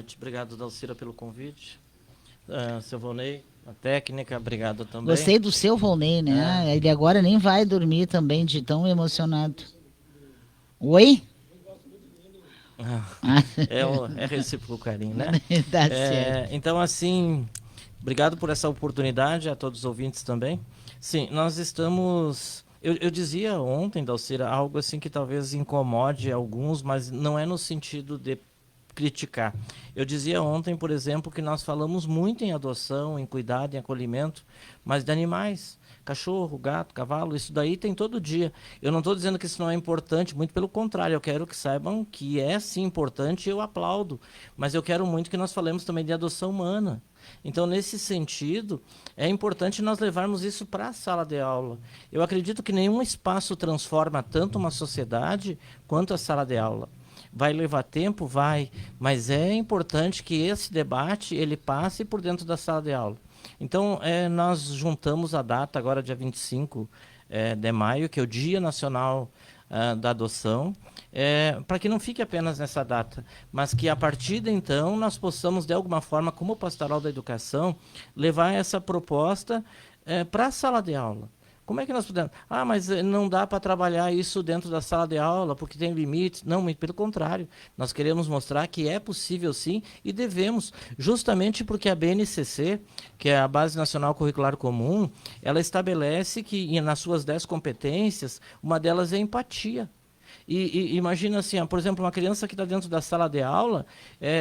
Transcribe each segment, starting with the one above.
noite. Obrigado, Dalcira, pelo convite. Seu Volney, a técnica, obrigado também. Gostei do seu Volney, né? Ele agora nem vai dormir também de tão emocionado. Oi? Ah, É recíproco o carinho, né? tá certo. Então, assim, obrigado por essa oportunidade, a todos os ouvintes também. Sim, nós estamos... Eu dizia ontem, Dalcira, algo assim que talvez incomode alguns, mas não é no sentido de criticar. Eu dizia ontem, por exemplo, que nós falamos muito em adoção, em cuidado, em acolhimento, mas de animais. Cachorro, gato, cavalo, isso daí tem todo dia. Eu não estou dizendo que isso não é importante, muito pelo contrário, eu quero que saibam que é sim importante e eu aplaudo. Mas eu quero muito que nós falemos também de adoção humana. Então, nesse sentido, é importante nós levarmos isso para a sala de aula. Eu acredito que nenhum espaço transforma tanto uma sociedade quanto a sala de aula. Vai levar tempo? Vai, mas é importante que esse debate ele passe por dentro da sala de aula. Então, nós juntamos a data, agora dia 25 de maio, que é o Dia Nacional da Adoção, para que não fique apenas nessa data, mas que a partir de então nós possamos, de alguma forma, como Pastoral da Educação, levar essa proposta para a sala de aula. Como é que nós podemos? Mas não dá para trabalhar isso dentro da sala de aula, porque tem limites. Não, pelo contrário. Nós queremos mostrar que é possível sim e devemos, justamente porque a BNCC, que é a Base Nacional Curricular Comum, ela estabelece que nas suas 10 competências, uma delas é empatia. E imagina assim, por exemplo, uma criança que está dentro da sala de aula,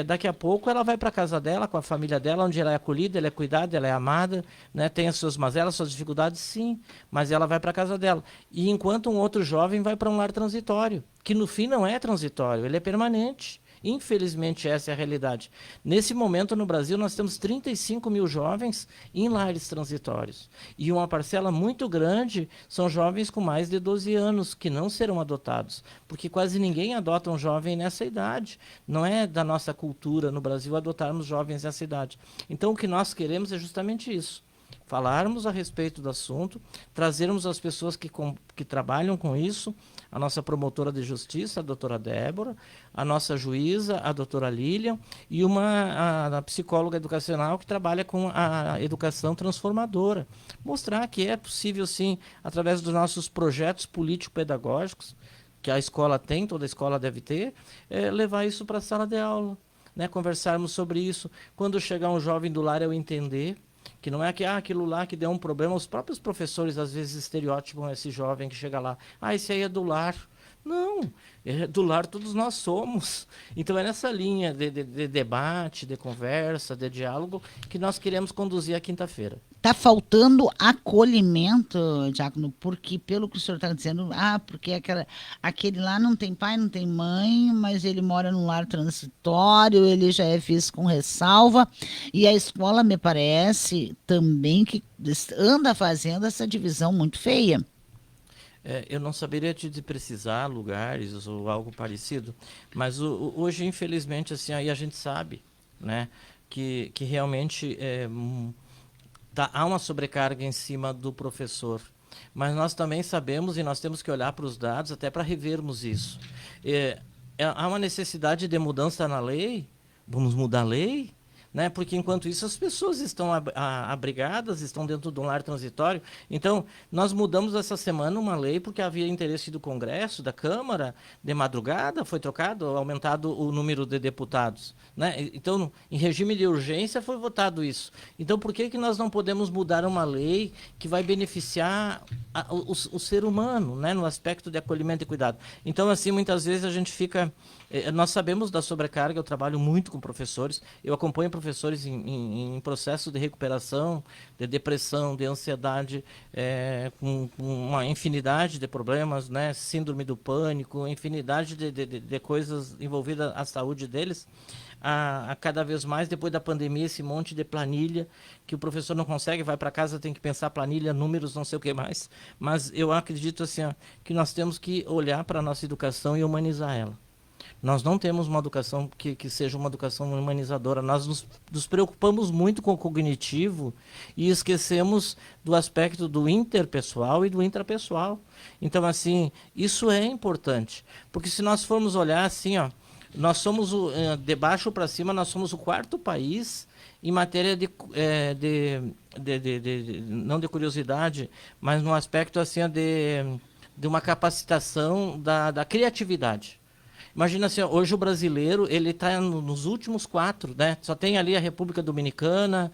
daqui a pouco ela vai para a casa dela, com a família dela, onde ela é acolhida, ela é cuidada, ela é amada, né? Tem as suas mazelas, suas dificuldades, sim, mas ela vai para a casa dela. E enquanto um outro jovem vai para um lar transitório, que no fim não é transitório, ele é permanente. Infelizmente, essa é a realidade. Nesse momento, no Brasil, nós temos 35 mil jovens em lares transitórios. E uma parcela muito grande são jovens com mais de 12 anos, que não serão adotados. Porque quase ninguém adota um jovem nessa idade. Não é da nossa cultura no Brasil adotarmos jovens nessa idade. Então, o que nós queremos é justamente isso. Falarmos a respeito do assunto, trazermos as pessoas que trabalham com isso, a nossa promotora de justiça, a doutora Débora, a nossa juíza, a doutora Lilian, e a psicóloga educacional que trabalha com a educação transformadora. Mostrar que é possível, sim, através dos nossos projetos político-pedagógicos, que a escola tem, toda escola deve ter, levar isso para a sala de aula, né? Conversarmos sobre isso. Quando chegar um jovem do lar, eu entender que não é que aquilo lá que deu um problema, os próprios professores às vezes estereotipam esse jovem que chega lá, esse aí é do lar. Não, do lar todos nós somos. Então é nessa linha de debate, de conversa, de diálogo que nós queremos conduzir a quinta-feira. Tá faltando acolhimento, Diácono, porque pelo que o senhor está dizendo, porque aquele lá não tem pai, não tem mãe, mas ele mora num lar transitório, ele já é visto com ressalva, e a escola me parece também que anda fazendo essa divisão muito feia. Eu não saberia te precisar lugares ou algo parecido, mas hoje, infelizmente, assim, aí a gente sabe, né, que realmente há uma sobrecarga em cima do professor. Mas nós também sabemos e nós temos que olhar para os dados até para revermos isso. Há uma necessidade de mudança na lei? Vamos mudar a lei? Né? Porque enquanto isso as pessoas estão abrigadas, estão dentro de um lar transitório. Então, nós mudamos essa semana uma lei porque havia interesse do Congresso, da Câmara, de madrugada, foi trocado, aumentado o número de deputados. Né? Então, em regime de urgência foi votado isso. Então, por que nós não podemos mudar uma lei que vai beneficiar o ser humano, né? No aspecto de acolhimento e cuidado? Então, assim, muitas vezes a gente fica... Nós sabemos da sobrecarga, eu trabalho muito com professores, eu acompanho professores em processo de recuperação, de depressão, de ansiedade, com uma infinidade de problemas, né? Síndrome do pânico, infinidade de coisas envolvidas à saúde deles. A cada vez mais, depois da pandemia, esse monte de planilha que o professor não consegue, vai para casa, tem que pensar planilha, números, não sei o que mais. Mas eu acredito assim, que nós temos que olhar para a nossa educação e humanizar ela. Nós não temos uma educação que seja uma educação humanizadora. Nós nos preocupamos muito com o cognitivo e esquecemos do aspecto do interpessoal e do intrapessoal. Então, assim, isso é importante. Porque se nós formos olhar assim, Nós somos, de baixo para cima, nós somos o quarto país em matéria não de curiosidade, mas no aspecto assim, de uma capacitação da criatividade. Imagina assim, hoje o brasileiro ele está nos últimos 4, né? Só tem ali a República Dominicana,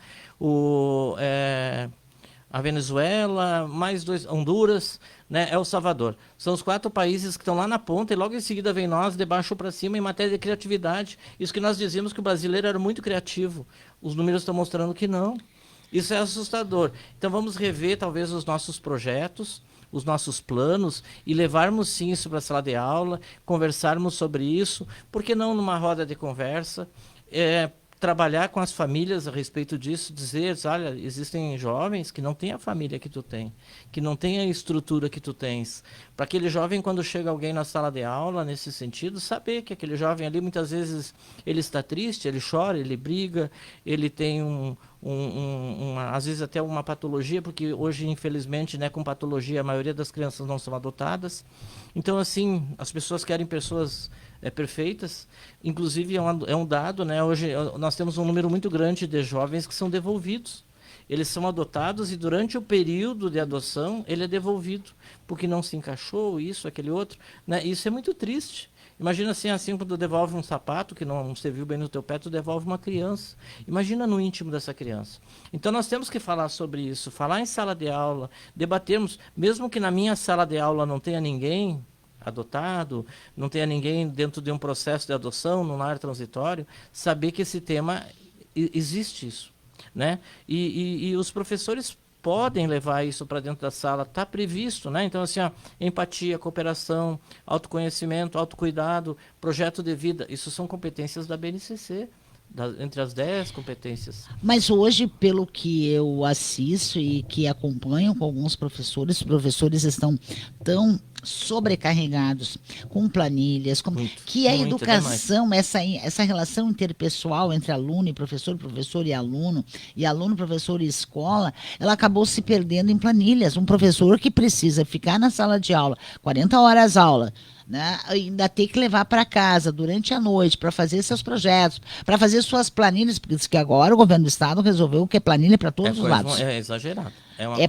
a Venezuela, mais 2, Honduras, né? El Salvador. São os 4 países que estão lá na ponta e logo em seguida vem nós, de baixo para cima, em matéria de criatividade. Isso que nós dizíamos que o brasileiro era muito criativo. Os números estão mostrando que não. Isso é assustador. Então vamos rever talvez os nossos projetos, os nossos planos e levarmos sim isso para a sala de aula, conversarmos sobre isso, por que não numa roda de conversa, trabalhar com as famílias a respeito disso, dizer, olha, existem jovens que não têm a família que tu tem, que não têm a estrutura que tu tens. Para aquele jovem, quando chega alguém na sala de aula, nesse sentido, saber que aquele jovem ali, muitas vezes, ele está triste, ele chora, ele briga, ele tem às vezes até uma patologia, porque hoje, infelizmente, né, com patologia, a maioria das crianças não são adotadas. Então, assim, as pessoas querem pessoas perfeitas. Inclusive, é um dado, né? Hoje nós temos um número muito grande de jovens que são devolvidos. Eles são adotados e durante o período de adoção ele é devolvido, porque não se encaixou, isso, aquele outro, né? Isso é muito triste. Imagina assim quando devolve um sapato que não serviu bem no teu pé, tu devolve uma criança. Imagina no íntimo dessa criança. Então nós temos que falar sobre isso, falar em sala de aula, debatermos, mesmo que na minha sala de aula não tenha ninguém adotado, não tenha ninguém dentro de um processo de adoção, num lar transitório, saber que esse tema existe isso, né? E os professores podem levar isso para dentro da sala, está previsto, né? Então, assim, empatia, cooperação, autoconhecimento, autocuidado, projeto de vida, isso são competências da BNCC, entre as 10 competências. Mas hoje, pelo que eu assisto e que acompanho com alguns professores, os professores estão tão sobrecarregados com planilhas, que a educação, essa relação interpessoal entre aluno e professor e aluno, professor e escola, ela acabou se perdendo em planilhas. Um professor que precisa ficar na sala de aula, 40 horas aula, né? Ainda ter que levar para casa durante a noite para fazer seus projetos, para fazer suas planilhas, porque diz que agora o governo do estado resolveu que é planilha para todos os lados. É exagerado.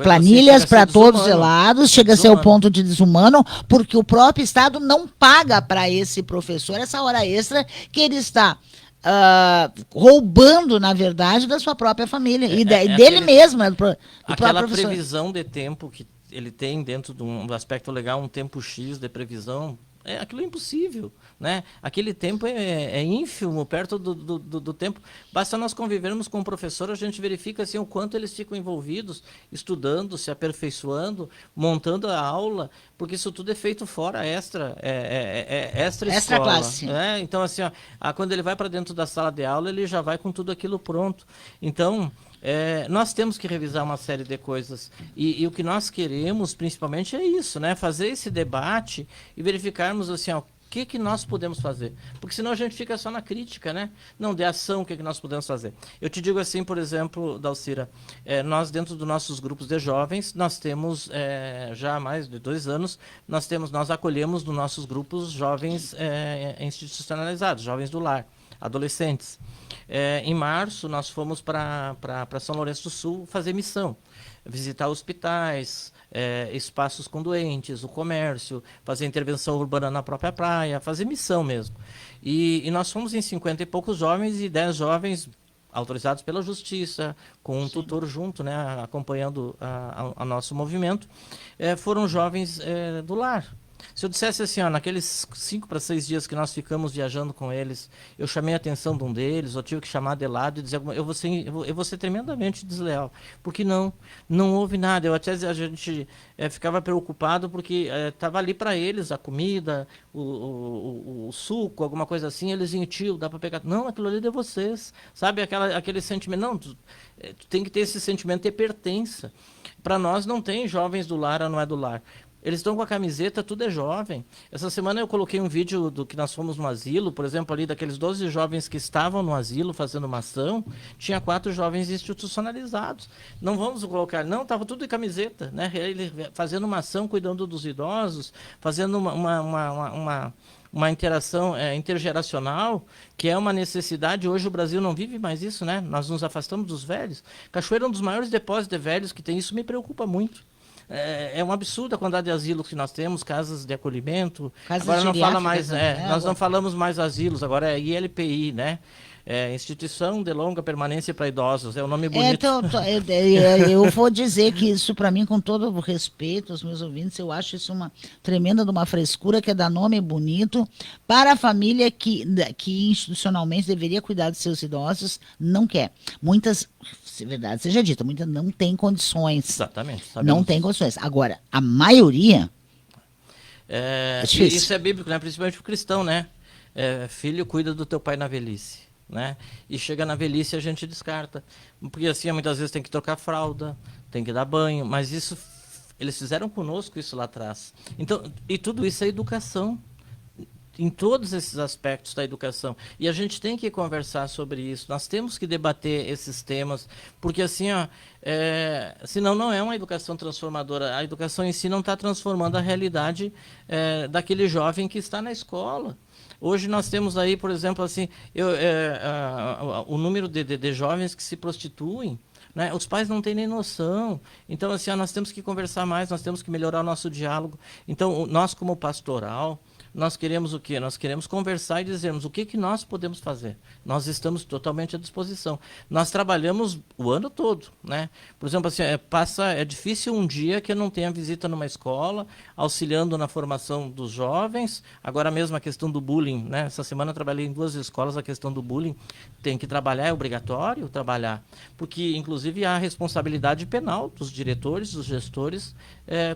Planilhas para todos os lados, chega a ser o ponto de desumano, porque o próprio estado não paga para esse professor essa hora extra que ele está roubando, na verdade, da sua própria família e dele mesmo, aquela previsão de tempo que ele tem dentro do aspecto legal, um tempo X de previsão, aquilo é impossível, né? Aquele tempo é ínfimo perto do tempo. Basta nós convivermos com o professor, a gente verifica assim, o quanto eles ficam envolvidos, estudando, se aperfeiçoando, montando a aula, porque isso tudo é feito fora, extra escola. Classe. Então, assim, quando ele vai para dentro da sala de aula, ele já vai com tudo aquilo pronto. Então, nós temos que revisar uma série de coisas e o que nós queremos principalmente é isso, né? Fazer esse debate e verificarmos assim, o que nós podemos fazer, porque senão a gente fica só na crítica, né? Não de ação, o que nós podemos fazer. Eu te digo assim, por exemplo, Dalcira, nós dentro dos nossos grupos de jovens, nós temos já há mais de 2 anos, nós acolhemos nos nossos grupos jovens institucionalizados, jovens do lar, adolescentes. Em março, nós fomos para São Lourenço do Sul fazer missão, visitar hospitais, espaços com doentes, o comércio, fazer intervenção urbana na própria praia, fazer missão mesmo. E nós fomos em 50 e poucos jovens e 10 jovens autorizados pela justiça, com um tutor junto, né, acompanhando a nosso movimento, foram jovens do lar. Se eu dissesse assim, naqueles 5 para 6 dias que nós ficamos viajando com eles, eu chamei a atenção de um deles, eu tive que chamar de lado e dizer, eu vou ser tremendamente desleal, porque não houve nada. A gente ficava preocupado porque estava ali para eles a comida, o suco, alguma coisa assim, eles iam, tio, dá para pegar. Não, aquilo ali é de vocês, sabe, aquele sentimento, não, tu tem que ter esse sentimento de pertença. Para nós não tem jovens do lar ou não é do lar. Eles estão com a camiseta, tudo é jovem. Essa semana eu coloquei um vídeo do que nós fomos no asilo, por exemplo, ali daqueles 12 jovens que estavam no asilo fazendo uma ação, tinha 4 jovens institucionalizados. Não vamos colocar, não, estava tudo de camiseta, né? Ele fazendo uma ação, cuidando dos idosos, fazendo uma interação intergeracional, que é uma necessidade. Hoje o Brasil não vive mais isso, né? Nós nos afastamos dos velhos. Cachoeira é um dos maiores depósitos de velhos que tem. Isso me preocupa muito. É um absurdo a quantidade de asilos que nós temos, casas de acolhimento. Casas Agora não fala geriátricas, mais, né? nós não falamos mais asilos, agora é ILPI, né? Instituição de Longa Permanência para Idosos, é um nome bonito. Eu vou dizer que isso, para mim, com todo o respeito aos meus ouvintes, eu acho isso uma tremenda de uma frescura, que é dar nome bonito para a família que institucionalmente deveria cuidar dos seus idosos, não quer. Muitas, se verdade seja dita, muitas não têm condições. Exatamente. Não tem condições. Agora, a maioria... Isso é bíblico, né? Principalmente o cristão, né? Filho, cuida do teu pai na velhice. Né? E chega na velhice a gente descarta, porque assim muitas vezes tem que trocar fralda, tem que dar banho, mas isso eles fizeram conosco isso lá atrás. Então, e tudo isso é educação, em todos esses aspectos da educação, e a gente tem que conversar sobre isso, nós temos que debater esses temas, porque assim, senão não é uma educação transformadora, a educação em si não está transformando a realidade daquele jovem que está na escola. Hoje nós temos aí, por exemplo, assim, o número de jovens que se prostituem, né? Os pais não têm nem noção. Então, assim, nós temos que conversar mais, nós temos que melhorar o nosso diálogo. Então, nós como pastoral, nós queremos o quê? Nós queremos conversar e dizermos o que nós podemos fazer. Nós estamos totalmente à disposição. Nós trabalhamos o ano todo, né? Por exemplo, assim, é difícil um dia que eu não tenha visita numa escola, auxiliando na formação dos jovens. Agora mesmo a questão do bullying, né? Essa semana eu trabalhei em 2 escolas, a questão do bullying tem que trabalhar, é obrigatório trabalhar, porque inclusive há responsabilidade penal dos diretores, dos gestores,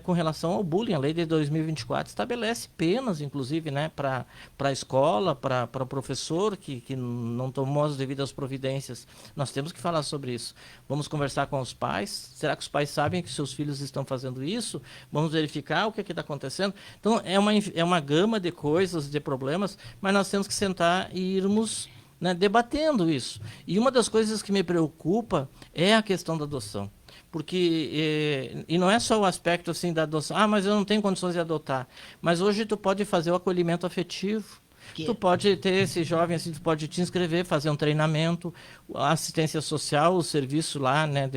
com relação ao bullying. A lei de 2024 estabelece penas, inclusive, né, para a escola, para o professor que não tomou as devidas providências. Nós temos que falar sobre isso. Vamos conversar com os pais. Será que os pais sabem que seus filhos estão fazendo isso? Vamos verificar o que está acontecendo. Então, é uma gama de coisas, de problemas, mas nós temos que sentar e irmos, né, debatendo isso. E uma das coisas que me preocupa é a questão da adoção. Porque, e não é só o aspecto assim da adoção, mas eu não tenho condições de adotar. Mas hoje tu pode fazer o acolhimento afetivo. Tu pode ter esse jovem, assim, tu pode te inscrever, fazer um treinamento, a assistência social, o serviço lá, né,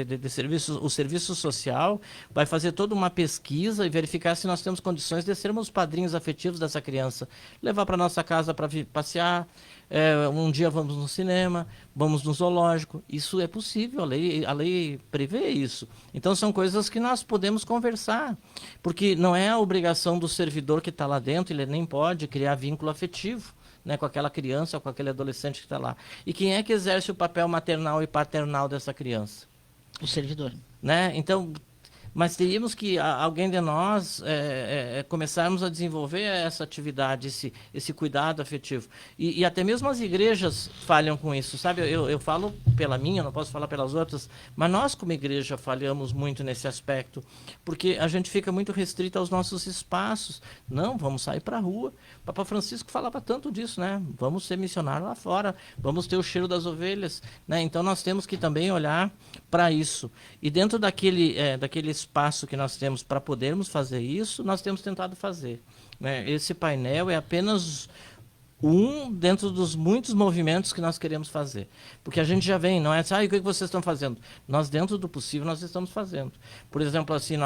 o serviço social vai fazer toda uma pesquisa e verificar se nós temos condições de sermos padrinhos afetivos dessa criança. Levar para nossa casa para passear, um dia vamos no cinema, vamos no zoológico. Isso é possível, a lei prevê isso. Então são coisas que nós podemos conversar, porque não é a obrigação do servidor que está lá dentro, ele nem pode criar vínculo afetivo, né, com aquela criança ou com aquele adolescente que está lá. E quem é que exerce o papel maternal e paternal dessa criança? O servidor. Né? Então, mas teríamos que, alguém de nós, começarmos a desenvolver essa atividade, esse cuidado afetivo. E até mesmo as igrejas falham com isso, sabe? Eu falo pela minha, não posso falar pelas outras, mas nós como igreja falhamos muito nesse aspecto, porque a gente fica muito restrito aos nossos espaços. Não, vamos sair para a rua. O Papa Francisco falava tanto disso, né? Vamos ser missionários lá fora, vamos ter o cheiro das ovelhas, né? Então nós temos que também olhar para isso. E dentro daquele espaço que nós temos para podermos fazer isso, nós temos tentado fazer, né? Esse painel é apenas um dentro dos muitos movimentos que nós queremos fazer. Porque a gente já vem, não é assim, o que vocês estão fazendo? Nós, dentro do possível, nós estamos fazendo. Por exemplo, assim,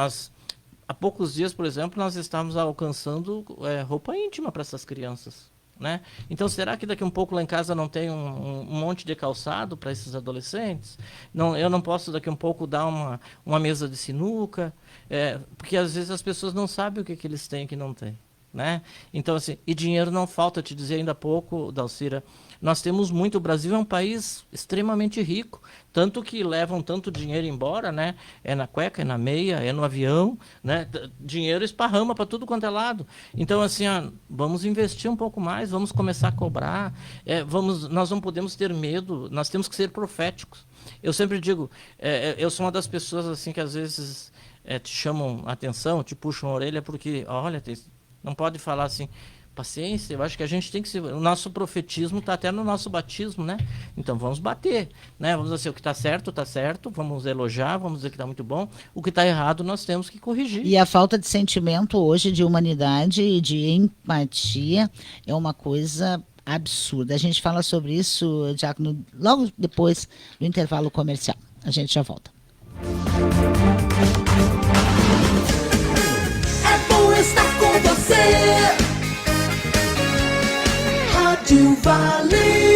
há poucos dias, por exemplo, nós estamos alcançando roupa íntima para essas crianças. Né? Então, será que daqui a um pouco lá em casa não tem um monte de calçado para esses adolescentes? Eu não posso daqui a um pouco dar uma mesa de sinuca? Porque às vezes as pessoas não sabem o que eles têm e o que não têm. Né? Então, assim, e dinheiro não falta. Eu te dizia ainda há pouco, Dalcira, nós temos muito. O Brasil é um país extremamente rico, tanto que levam tanto dinheiro embora, né? É na cueca, é na meia, é no avião, né? Dinheiro esparrama para tudo quanto é lado. Então, assim, vamos investir um pouco mais, vamos começar a cobrar, nós não podemos ter medo, nós temos que ser proféticos. Eu sempre digo, eu sou uma das pessoas assim que às vezes te chamam a atenção, te puxam a orelha, porque, olha, não pode falar assim, paciência. Eu acho que a gente tem que se... O nosso profetismo está até no nosso batismo, né? Então vamos bater, né? Vamos dizer, o que está certo, vamos elogiar, vamos dizer que está muito bom. O que está errado nós temos que corrigir. E a falta de sentimento hoje de humanidade e de empatia é uma coisa absurda. A gente fala sobre isso, Diácono, logo depois do intervalo comercial. A gente já volta. É bom estar com você. Rádio Vale.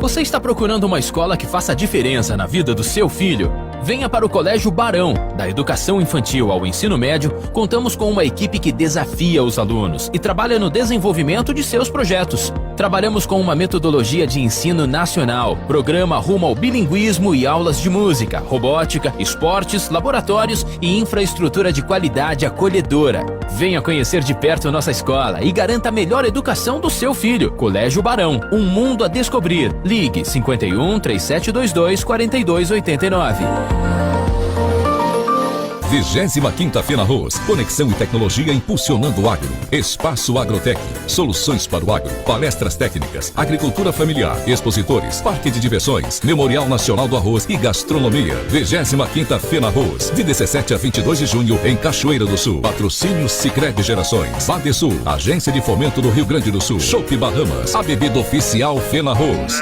Você está procurando uma escola que faça diferença na vida do seu filho? Venha para o Colégio Barão. Da educação infantil ao ensino médio, contamos com uma equipe que desafia os alunos e trabalha no desenvolvimento de seus projetos. Trabalhamos com uma metodologia de ensino nacional, programa rumo ao bilinguismo e aulas de música, robótica, esportes, laboratórios e infraestrutura de qualidade acolhedora. Venha conhecer de perto nossa escola e garanta a melhor educação do seu filho. Colégio Barão, um mundo a descobrir. Ligue 51 3722 4289. 25ª Fena Arroz, conexão e tecnologia impulsionando o agro. Espaço Agrotec, soluções para o agro, palestras técnicas, agricultura familiar, expositores, parque de diversões, Memorial Nacional do Arroz e gastronomia. 25ª Fena Arroz, de 17 a 22 de junho em Cachoeira do Sul. Patrocínio Sicredi Gerações. Badesul, Agência de Fomento do Rio Grande do Sul. Chopp Bahamas, a bebida oficial Fena Arroz.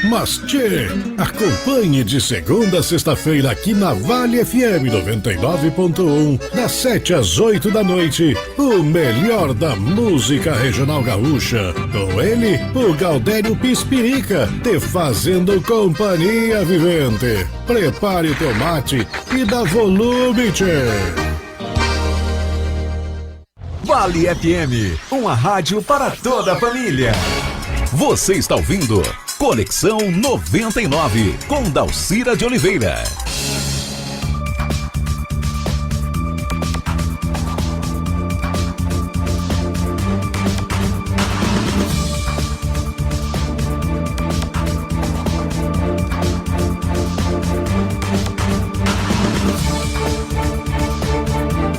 Mas tchê, acompanhe de segunda a sexta-feira aqui na Vale FM 99.1, das 7 às 8 da noite, o melhor da música regional gaúcha. Com ele, o Gaudério Pispirica, te fazendo companhia vivente. Prepare o tomate e dá volume, tchê. Vale FM, uma rádio para toda a família. Você está ouvindo Conexão 99, com Dalcira de Oliveira.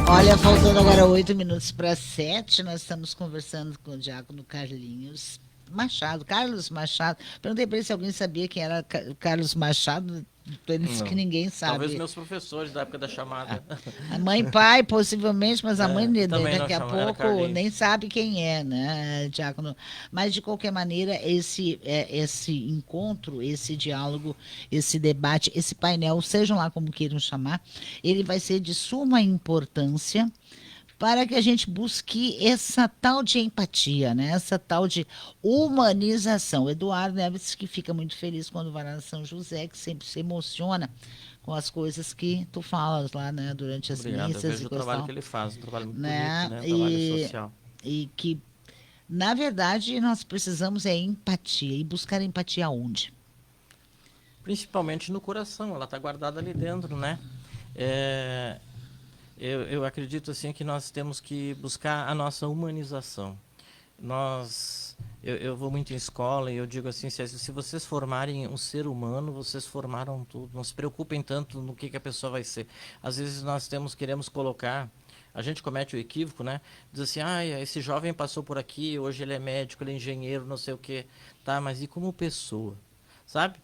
Olha, faltando agora 8 minutos para 7, nós estamos conversando com o Diácono Carlinhos Machado, Carlos Machado. Perguntei para ele se alguém sabia quem era Carlos Machado. Ele disse que ninguém sabe. Talvez meus professores da época da chamada. A mãe e pai, possivelmente, mas a mãe daqui a chama, pouco nem sabe quem é, né, Diácono? Mas, de qualquer maneira, esse encontro, esse diálogo, esse debate, esse painel, sejam lá como queiram chamar, ele vai ser de suma importância para que a gente busque essa tal de empatia, né? Essa tal de humanização. O Eduardo Neves, que fica muito feliz quando vai lá na São José, que sempre se emociona com as coisas que tu falas lá, né? Durante as Obrigado, missas. Eu vejo e o trabalho que ele faz, um trabalho muito né? bonito, né? Um trabalho social. E que, na verdade, nós precisamos empatia. E buscar empatia onde? Principalmente no coração, ela está guardada ali dentro, né? Eu acredito assim que nós temos que buscar a nossa humanização. Eu vou muito em escola e eu digo assim, se vocês formarem um ser humano, vocês formaram tudo. Não se preocupem tanto no que a pessoa vai ser. Às vezes nós queremos colocar, a gente comete o equívoco, né? Diz assim, esse jovem passou por aqui, hoje ele é médico, ele é engenheiro, não sei o quê. Tá, mas e como pessoa? Sabe?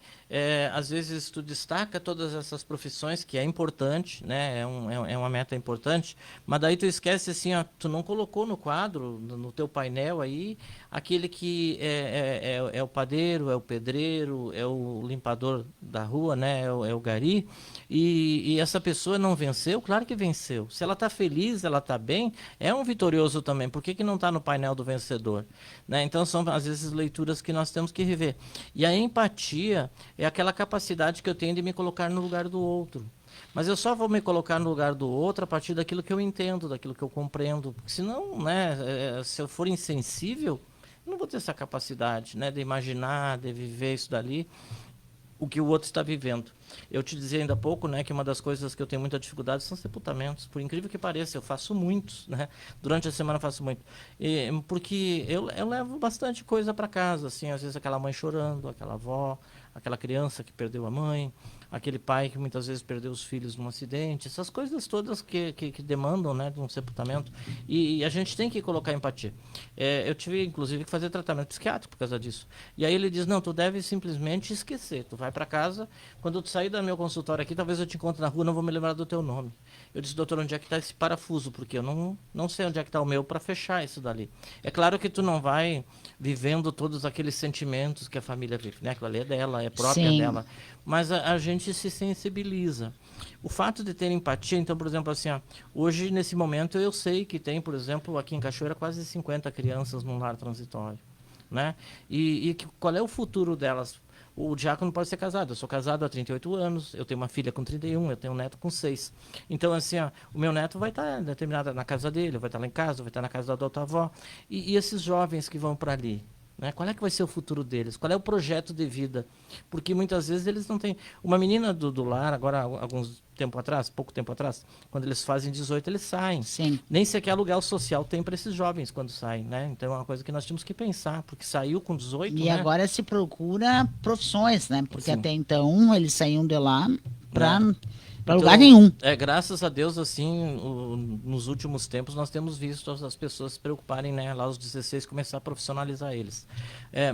Às vezes tu destaca todas essas profissões, que é importante, né? É uma meta importante, mas daí tu esquece assim, ó, tu não colocou no quadro, no teu painel aí, aquele que é o padeiro, é o pedreiro, é o limpador da rua, né? É o gari, e essa pessoa não venceu? Claro que venceu. Se ela está feliz, ela está bem, é um vitorioso também. Por que não está no painel do vencedor? Né? Então são às vezes leituras que nós temos que rever. E a empatia é aquela capacidade que eu tenho de me colocar no lugar do outro. Mas eu só vou me colocar no lugar do outro a partir daquilo que eu entendo, daquilo que eu compreendo. Porque senão, né, se eu for insensível, eu não vou ter essa capacidade, né, de imaginar, de viver isso dali, o que o outro está vivendo. Eu te dizia ainda há pouco, né, que uma das coisas que eu tenho muita dificuldade são sepultamentos. Por incrível que pareça, eu faço muitos, né? Durante a semana eu faço muito. Porque eu levo bastante coisa para casa, assim, às vezes aquela mãe chorando, aquela avó, aquela criança que perdeu a mãe, aquele pai que muitas vezes perdeu os filhos num acidente, essas coisas todas que demandam, né, de um sepultamento, e a gente tem que colocar empatia. Eu tive, inclusive, que fazer tratamento psiquiátrico por causa disso. E aí ele diz, não, tu deve simplesmente esquecer, tu vai para casa, quando tu sair do meu consultório aqui, talvez eu te encontre na rua, não vou me lembrar do teu nome. Eu disse, doutor, onde é que está esse parafuso? Porque eu não sei onde é que está o meu para fechar isso dali. É claro que tu não vai vivendo todos aqueles sentimentos que a família vive, né? Aquilo ali é dela, é própria dela. Mas a gente se sensibiliza. O fato de ter empatia, então, por exemplo, assim, hoje, nesse momento, eu sei que tem, por exemplo, aqui em Cachoeira, quase 50 crianças num lar transitório, né? E qual é o futuro delas? O diácono pode ser casado. Eu sou casado há 38 anos, eu tenho uma filha com 31, eu tenho um neto com 6. Então, assim, o meu neto vai estar determinado na casa dele, vai estar lá em casa, vai estar na casa da outra avó. E esses jovens que vão para ali? Né? Qual é que vai ser o futuro deles? Qual é o projeto de vida? Porque muitas vezes eles não têm... Uma menina do lar, agora, pouco tempo atrás, quando eles fazem 18, eles saem. Sim. Nem sequer aluguel social tem para esses jovens quando saem, né? Então é uma coisa que nós temos que pensar, porque saiu com 18, E né? agora se procura profissões, né? Porque Sim. até então eles saíam de lá para Então, lugar nenhum. Graças a Deus, assim, nos últimos tempos nós temos visto as pessoas se preocuparem, né, lá aos 16, começar a profissionalizar eles.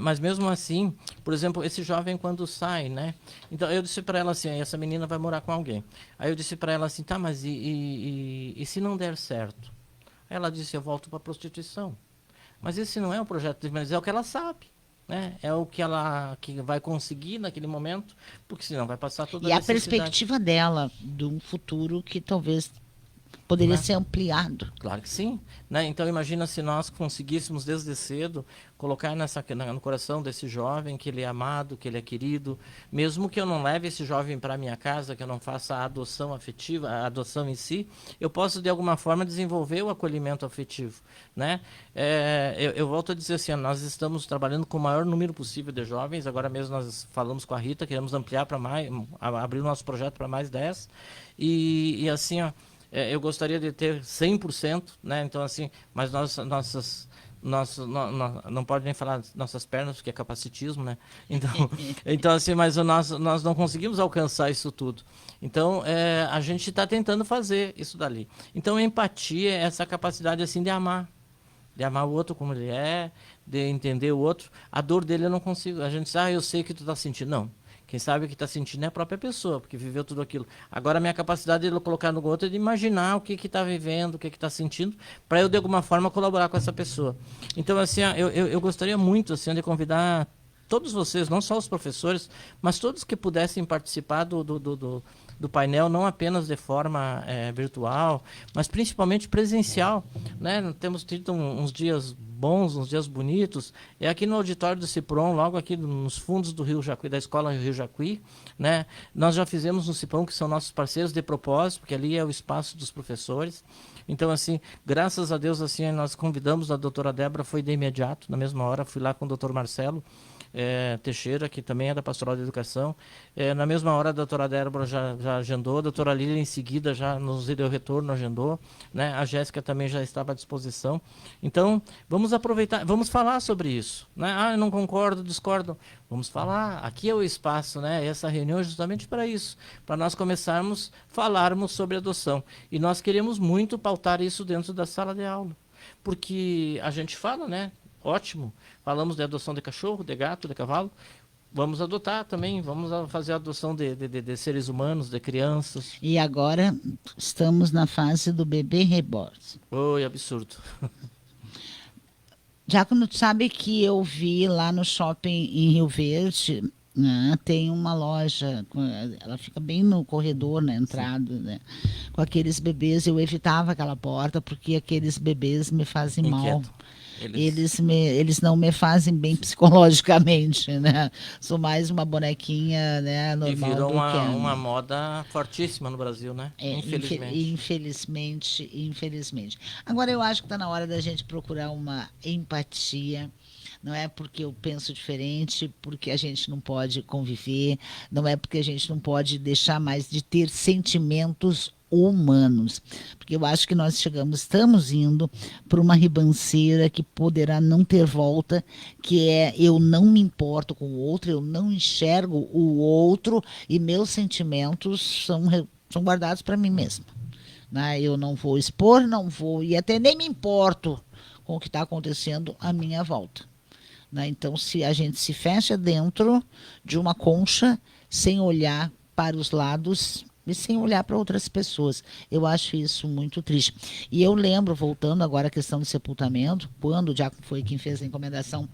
Mas mesmo assim, por exemplo, esse jovem quando sai, né, então eu disse para ela assim, essa menina vai morar com alguém. Aí eu disse para ela assim, tá, mas e se não der certo? Aí ela disse, eu volto para a prostituição. Mas esse não é o projeto de vida, é o que ela sabe. Né? É o que ela vai conseguir naquele momento, porque senão vai passar toda E a necessidade. perspectiva dela de um futuro que talvez poderia ser ampliado. Claro que sim. Né? Então imagina se nós conseguíssemos desde cedo colocar no coração desse jovem que ele é amado, que ele é querido, mesmo que eu não leve esse jovem para minha casa, que eu não faça a adoção afetiva, a adoção em si, eu posso de alguma forma desenvolver o acolhimento afetivo. Né? Eu volto a dizer assim, nós estamos trabalhando com o maior número possível de jovens, agora mesmo nós falamos com a Rita, queremos ampliar para mais, abrir o nosso projeto para mais 10, e assim, eu gostaria de ter 100%, né? Então, assim, mas não pode nem falar nossas pernas, porque é capacitismo, né? Então assim, mas nós não conseguimos alcançar isso tudo. Então, a gente está tentando fazer isso dali. Então, a empatia é essa capacidade, assim, de amar o outro como ele é, de entender o outro. A dor dele eu não consigo. A gente diz, eu sei que tu está sentindo. Não. Quem sabe o que está sentindo é a própria pessoa, porque viveu tudo aquilo. Agora, a minha capacidade de colocar no outro é de imaginar o que está vivendo, o que está sentindo, para eu, de alguma forma, colaborar com essa pessoa. Então, assim, eu gostaria muito assim, de convidar todos vocês, não só os professores, mas todos que pudessem participar do painel, não apenas de forma virtual, mas principalmente presencial. Né? Temos tido uns dias bons, uns dias bonitos. É aqui no auditório do Cipron, logo aqui nos fundos do Rio Jacuí, da escola Rio Jacuí. Né? Nós já fizemos no Cipron, que são nossos parceiros de propósito, porque ali é o espaço dos professores. Então, assim, graças a Deus, assim, nós convidamos a doutora Débora, foi de imediato, na mesma hora, fui lá com o doutor Marcelo Teixeira, que também é da Pastoral da Educação. Na mesma hora a doutora Débora já agendou, a doutora Lília em seguida já nos deu retorno, agendou, né? A Jéssica também já estava à disposição. Então, vamos aproveitar, vamos falar sobre isso. Né? Eu não concordo, discordo. Vamos falar, aqui é o espaço, né? Essa reunião é justamente para isso, para nós começarmos a falarmos sobre adoção. E nós queremos muito pautar isso dentro da sala de aula, porque a gente fala, né? Ótimo, falamos de adoção de cachorro, de gato, de cavalo, vamos adotar também, vamos fazer a adoção de seres humanos, de crianças. E agora estamos na fase do bebê reborn. Oi, absurdo. Diácono, tu sabe que eu vi lá no shopping em Rio Verde, né, tem uma loja, ela fica bem no corredor, na entrada, né, com aqueles bebês. Eu evitava aquela porta porque aqueles bebês me fazem mal. Eles não me fazem bem psicologicamente, né? Sou mais uma bonequinha, né, normal. E virou uma moda fortíssima no Brasil, né? Infelizmente. Agora eu acho que está na hora da gente procurar uma empatia, não é porque eu penso diferente, porque a gente não pode conviver, não é porque a gente não pode deixar mais de ter sentimentos humanos, porque eu acho que nós estamos indo para uma ribanceira que poderá não ter volta, que é eu não me importo com o outro, eu não enxergo o outro e meus sentimentos são guardados para mim mesma. Né? Eu não vou expor, não vou, e até nem me importo com o que está acontecendo à minha volta. Né? Então, se a gente se fecha dentro de uma concha, sem olhar para os lados e sem olhar para outras pessoas, eu acho isso muito triste. E eu lembro, voltando agora à questão do sepultamento, quando o diácono foi quem fez a encomendação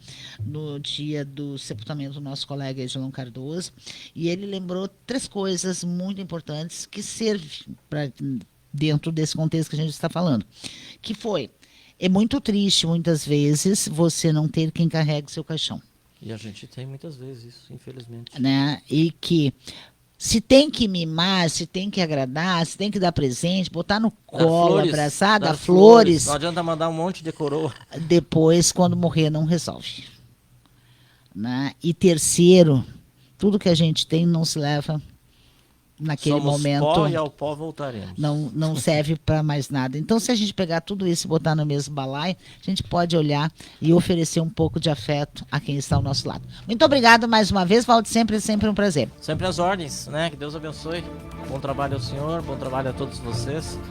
no dia do sepultamento do nosso colega Edilon Cardoso, e ele lembrou 3 coisas muito importantes que servem para dentro desse contexto que a gente está falando, que foi, é muito triste muitas vezes você não ter quem carregue o seu caixão. E a gente tem muitas vezes isso, infelizmente. Né? E que se tem que mimar, se tem que agradar, se tem que dar presente, botar no colo, abraçar, dar flores. Não adianta mandar um monte de coroa. Depois, quando morrer, não resolve. Né? E terceiro, tudo que a gente tem não se leva naquele Somos momento. pó e ao pó voltaremos. Não serve para mais nada. Então, se a gente pegar tudo isso e botar no mesmo balaio, a gente pode olhar e oferecer um pouco de afeto a quem está ao nosso lado. Muito obrigado mais uma vez, Volte sempre, é sempre um prazer. Sempre às ordens, né? Que Deus abençoe. Bom trabalho ao senhor, bom trabalho a todos vocês.